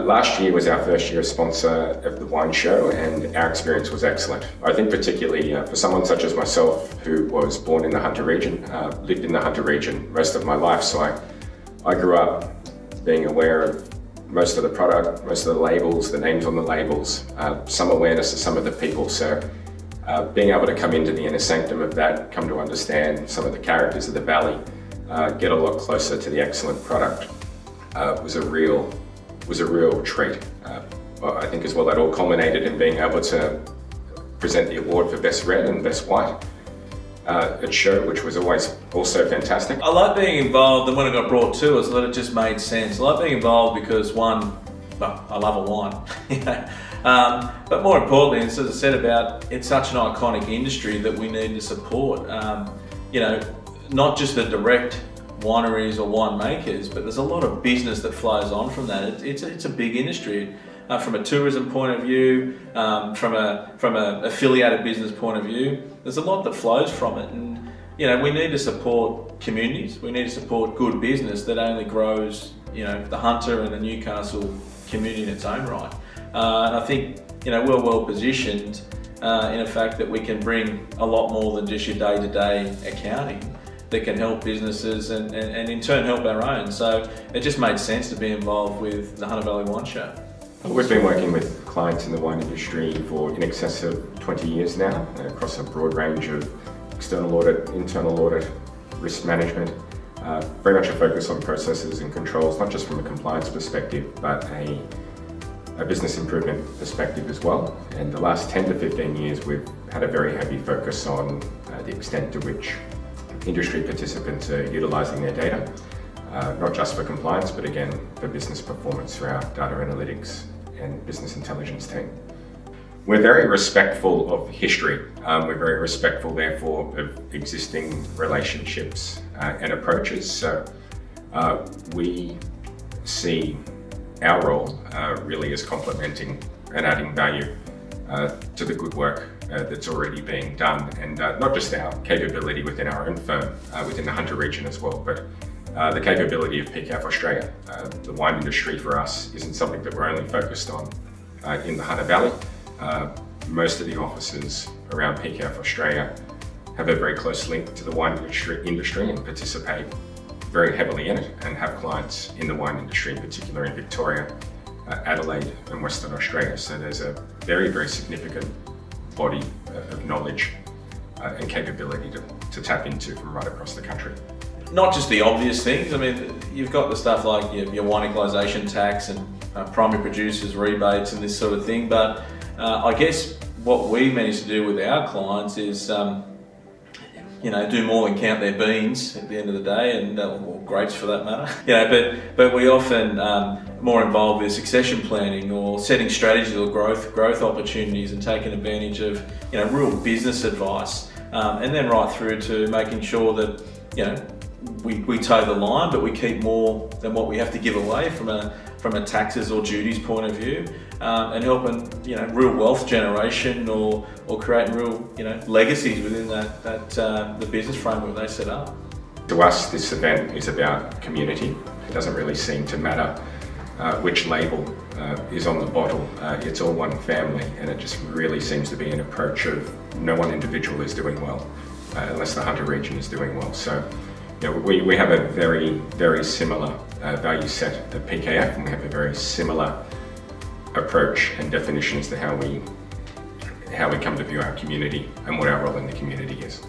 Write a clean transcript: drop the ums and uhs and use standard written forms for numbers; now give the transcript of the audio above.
Last year was our first year as sponsor of the wine show, and our experience was excellent. I think particularly for someone such as myself, who was born in the Hunter region, lived in the Hunter region most of my life, so I grew up being aware of most of the product, most of the labels, the names on the labels, some awareness of some of the people. So being able to come into the inner sanctum of that, come to understand some of the characters of the valley, get a lot closer to the excellent product, was a real treat. I think as well that all culminated in being able to present the award for Best Red and Best White at show, which was always also fantastic. I like being involved, and when it got brought to us, that it just made sense. I like being involved because one, well, I love a wine, but more importantly, as I said about, it's such an iconic industry that we need to support. Not just the direct wineries or winemakers, but there's a lot of business that flows on from that. It's a big industry from a tourism point of view, from a affiliated business point of view. There's a lot that flows from it, and we need to support communities. We need to support good business that only grows the Hunter and the Newcastle community in its own right. And I think we're well positioned in the fact that we can bring a lot more than just your day-to-day accounting that can help businesses and in turn help our own. So it just made sense to be involved with the Hunter Valley Wine Show. We've been working with clients in the wine industry for in excess of 20 years now, across a broad range of external audit, internal audit, risk management, very much a focus on processes and controls, not just from a compliance perspective, but a business improvement perspective as well. And the last 10 to 15 years, we've had a very heavy focus on the extent to which industry participants are utilising their data, not just for compliance, but again, for business performance through our data analytics and business intelligence team. We're very respectful of history. We're very respectful, therefore, of existing relationships and approaches. So we see our role really as complementing and adding value to the good work that's already being done, and not just our capability within our own firm, within the Hunter region as well, but the capability of PKF Australia. The wine industry for us isn't something that we're only focused on in the Hunter Valley. Most of the offices around PKF Australia have a very close link to the wine industry and participate very heavily in it, and have clients in the wine industry, in particular in Victoria, Adelaide and Western Australia. So there's a very, very significant body of knowledge and capability to tap into from right across the country. Not just the obvious things. I mean, you've got the stuff like your wine equalisation tax and primary producers rebates and this sort of thing, but I guess what we managed to do with our clients is do more than count their beans at the end of the day, and or grapes for that matter. But we often more involved with succession planning or setting strategies or growth opportunities, and taking advantage of real business advice, and then right through to making sure that we toe the line, but we keep more than what we have to give away from a taxes or duties point of view, and helping real wealth generation or creating real legacies within that the business framework they set up. To us, this event is about community. It doesn't really seem to matter which label is on the bottle. It's all one family, and it just really seems to be an approach of no one individual is doing well unless the Hunter region is doing well. So we have a very, very similar value set at PKF, and we have a very similar approach and definition as to how we come to view our community and what our role in the community is.